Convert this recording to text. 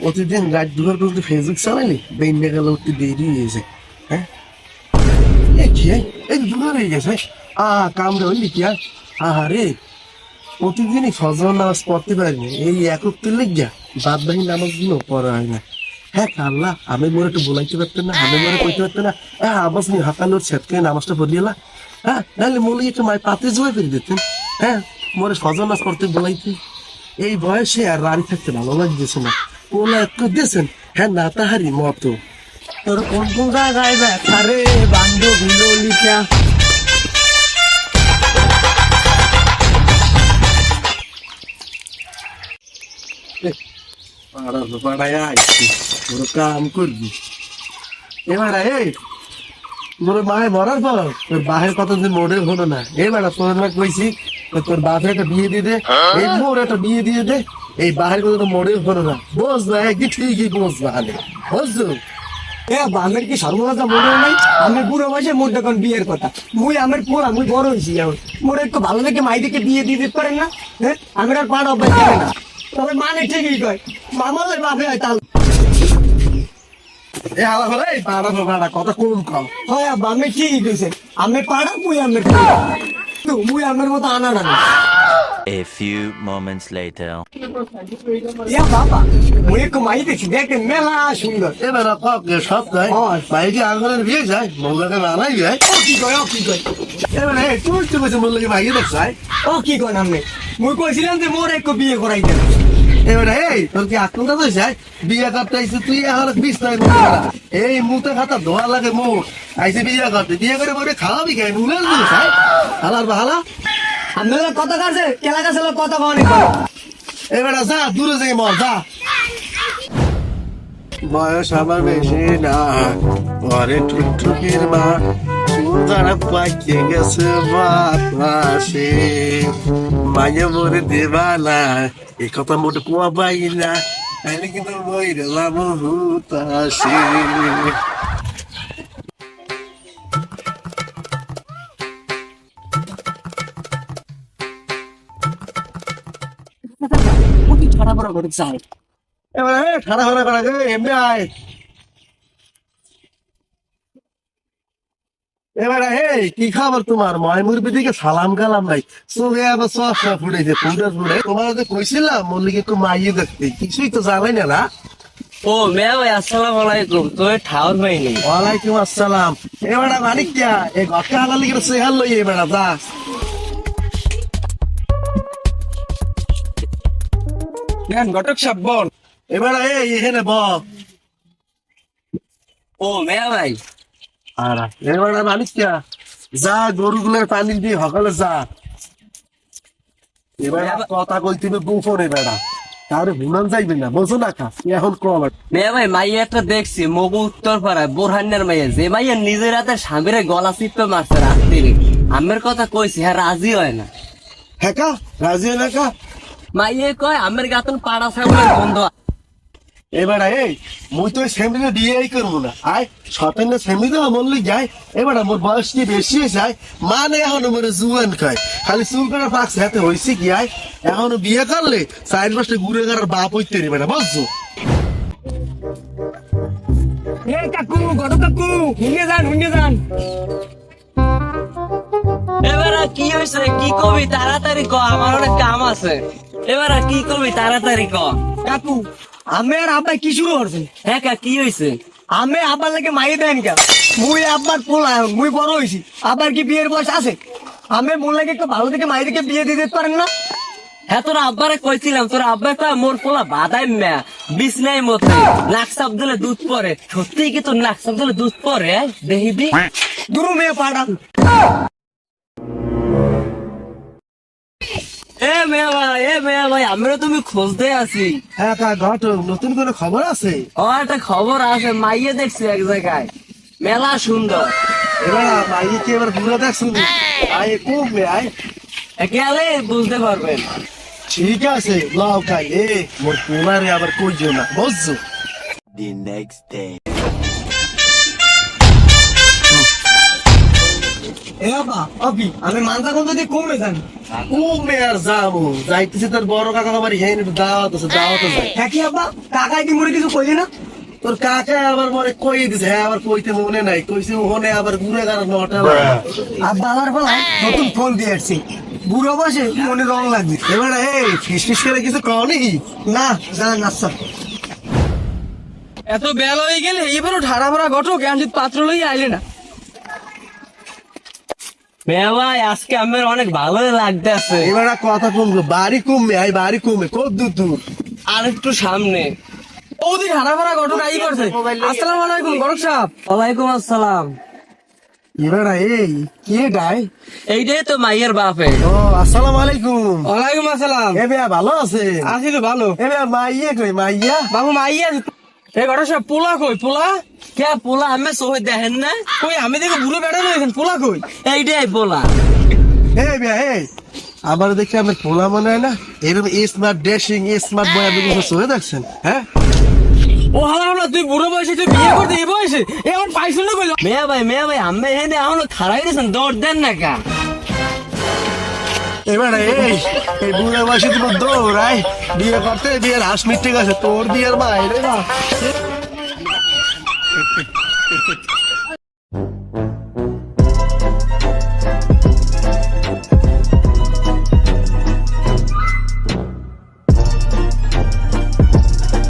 প্রতিদিন রাত দুপুর পর্যন্ত ফেসবুক চালাইলি বেইনে গেল একটু দেরি হয়ে যায়। হ্যাঁ কি এই দুপুর হয়ে গেছে। কামড়ে হইলি কি আরে প্রতিদিনই ফজর নামাজ পড়তে পারিনি, এই একক তুললে গিয়া বাদ বাকি নামাজ গুলো পড়া হয় না। হ্যাঁ আল্লাহ, আমি মোরে একটু বলাইতে পারতেন না, আমি মোরে কইতে পারতেন না। হ্যাঁ আবাস নি হাতানোর ছেটকে নামাজটা পড়িয়েলা। হ্যাঁ নাহলে মনে একটু মায়ের পাতে জোয়া ফেলে দিতেন। হ্যাঁ মোরে ফজর নামাজ পড়তে বলাইতে। এই বয়সে আর রাড়ি থাকতে ভালো লাগতেছে না। ওলা একটু দিয়েছেন, হ্যাঁ না তাহারি মতো। তোর কোন কোন জায়গায় ব্যথা রে বান্ধবী ললিতা? কাম করবি এবার মোর মায়ের মরার পর তোর বাহের কতদিন মোড়ে হলো না। এবার তোর না কইছি তোর বাপের একটা বিয়ে দিয়ে দে, এই মোর একটা বিয়ে দিয়ে দে, এই বাহের কথা তো মোড়ে হলো না। বুঝবা একদিন ঠিকই বুঝবা আলে বুঝছো। বামের কি সর্বনাশা মনে নাই? আমি বুড়ো বয়সে মোর দেখুন বিয়ের কথা। মুই আমার পোড়া মুই বড় হয়েছি এখন। মোর একটু ভালো দেখে মাইদিকে বিয়ে দিয়ে দিতে পারেন না? হ্যাঁ আমি আর পাড়া অভ্যাস করে না। তবে মানে ঠিকই কয় মামাদের বাপে হয় তাল। কথা কম কম হয় আব্বা আমি ঠিকই কইছেন। আমি পাড়া মুই আমার মুই আমার মতো আনা না। A few moments later. ইয়া বাবা মুই একটু মাই দেখছি দেখেন মেলা সুন্দর। এবার সব যায় ভাইকে আঙুলের বিয়ে যায়, মোল্লাকে নানাই যায়। ও কি কয় ও কি কয় এবার তুই তো বলছে মোল্লাকে ভাইকে দেখছাই। ও কি কয় নামনে? মুই কইছিলাম যে মোর একটু বিয়ে করাই দেন। এবার তোর কি আত্মটা তো চাই বিয়ে করতে আইসে তুই এখন বিস্তায় এই মুখে খাতা ধোয়া লাগে মুখ আইসে বিয়ে করতে, বিয়ে করে পরে খাওয়াবি খাই মুলের চাই হালার বাহালা। আপনারা কথা কাছে কেলা কাছে কথা কওয়া নেই। এবার যা দূরে যাই মর যা। বয়স আমার বেশি না, পরে টুকটুকির মা যারা পাকিয়ে গেছে বাতাসে মায়ে মরে দেবা না, এই কথা মোটে কোয়া পাই না, তাইলে কিন্তু বইরে যাবো হুতাশে। ছাড়া বড় করে চাই এবার ঠাড়া ফাড়া করা যাবে এমনি আয়। এবার কি খাবার তোমার ময়মুরবি দিকে সালাম কালাম নাই, চোখে আবার চশমা ফুটেছে ফুটে ফুটে। তোমার যে কইছিলাম মল্লিকে একটু মাইয়ে দেখতে, কিছুই তো জানাই না না। ও মেয়া ভাই আসসালামু আলাইকুম। তো ঠাউর পাইনি। ওয়ালাইকুম আসসালাম। এবার মানিক কিয়া এই ঘরকে হালালি করে সেহাল লই এবার যা। ঘটক সাহেব বল। এবার এখানে ব। ও মেয়া ভাই আর এবার মানিক কিয়া যা গরুগুলোর পানি দিয়ে সকালে যা। এবার কথা কই তুমি গোপনে বেড়া তাহলে ভুলান যাইবে না, বোঝো না খা এখন কম। মেয়া ভাই মাইয়া একটা দেখছি মগু উত্তর পাড়ায় বোরহানের মাইয়া, যে মাইয়া নিজের হাতে স্বামীর গলা চিপে মারছে রাত্রিরে। আমের কথা কইছি হ্যাঁ রাজি হয় না। হ্যাঁ কা রাজি না কা মাইয়ে কয় আমের গাতন পাড়া ছাগলের বন্ধ। এবার মুই তো ফ্যামিলি বিয়েই করবো না, আয় সতেন ফ্যামিলি বললি যাই। এবার মোর বয়স কি বেশি যায় মানে এখন মোরে জুয়ান খায় খালি চুল করার পাক হাতে হয়েছে কি আয় এখন বিয়ে করলে 4 বছর ঘুরে করার বাপ হইতে পারে না বুঝছো। এ কাকু ঘটক কাকু হুঙ্গে যান। এবার কি হয়েছে কি কবি তাড়াতাড়ি ক, আমার অনেক কাম আছে। এবার কি কবি তাড়াতাড়ি ক। কাকু আমি আর আব্বাই কি শুরু করছেন? হ্যাঁ কা কি হয়েছে? আমি আব্বার লাগে মাইয়ে দেন কা? মুই আব্বার পোলা মুই বড় হয়েছি, আবার কি বিয়ের বয়স আছে? আমি মন লাগে একটু ভালো থেকে মাইয়ে দিকে বিয়ে দিয়ে দিতে পারেন না? হ্যাঁ তোর আব্বারে কইছিলাম, তোর আব্বা কয় মোর পোলা বাদাই মেয়া বিছনাই মতো নাক চাপ দিলে দুধ পরে। সত্যি কি তোর নাক চাপ দিলে দুধ পরে? দেখিবি দুরু মেয়ে পাড়া। এ মেয়া ভাই আমরা তুমি খুঁজতে আছি। হ্যাঁ কা ঘটক নতুন কোনো খবর আছে? ও একটা খবর আছে, মাইয়ে দেখছি এক জায়গায় মেলা সুন্দর। এবার মাইয়ে কি এবার ঘুরে দেখছো আয় খুব আয় গেলে বুঝতে পারবেন। ঠিক আছে লাও খাই মোর পোলারে আবার কইও না বুঝছো। The next day. এ বাবা অপি আমি মানতা কোন যদি কমে জানি কমে আর যাবো যাইতেছে তোর বড় কাকা আমার হ্যাঁ একটু দাওয়াত আছে দাওয়াতে যায় হ্যাঁ কি আব্বা কাকাই কি মোরে কিছু কইলে না তোর কাকা আবার মনে কই দিছে হ্যাঁ আবার কইতে মনে নাই কইছে ওখানে আবার ঘুরে গেল নটা আব্বা আমার বলাই নতুন ফোন দিয়ে আসছি বুড়ো বসে মনে রং লাগবে এবার এই ফিস করে কিছু কওনি না জান আচ্ছা এত বেলা হয়ে গেলে এবারও ঢাড়া ভরা ঘটক এমন পাত্র লই আইলে না মেয়া ভাই আজকে আমার অনেক ভালোই লাগতেছে। এবার আর কথা কমলো বাড়ি কমবে আই বাড়ি কমে কত দূর দূর আর একটু সামনে। ওদি ঢাড়া ভরা ঘটক আই করছে। আসসালামু আলাইকুম গরক সাহেব। ওয়ালাইকুম আসসালাম। এবার এই কে ডাই এইটাই তো মাইয়ের বাপে। ও আসসালামু আলাইকুম ওয়ালাইকুম আসসালাম। এ ভাইয়া ভালো আছে আছি তো ভালো। এ ভাইয়া মাইয়া কই মাইয়া বাবু মাইয়া এই গরক সাহেব পোলা কই পোলা কে পোলা আমি সহে দেখেন না? কই আমি দেখো বুড়ো বেড়া রয়েছেন পোলা কই এইটাই পোলা। এই ভাইয়া এই আবার দেখি আমার পোলা মনে হয় না এরকম স্মার্ট ড্রেসিং স্মার্ট বয় আপনি কিছু চলে দেখছেন হ্যাঁ ও হালা তুই বুড়ো বয়সে তুই বিয়ে করতে এই বয়সে এ আমার পাইছো না কইলো মেয়া ভাই আমি এখানে এখনো খারাই গেছেন দৌড় দেন না কা? এবার এই বুড়ো বয়সে তোমার দৌড়াই বিয়ে করতে বিয়ের হাঁস মিটে গেছে তোর বিয়ের বাইরে না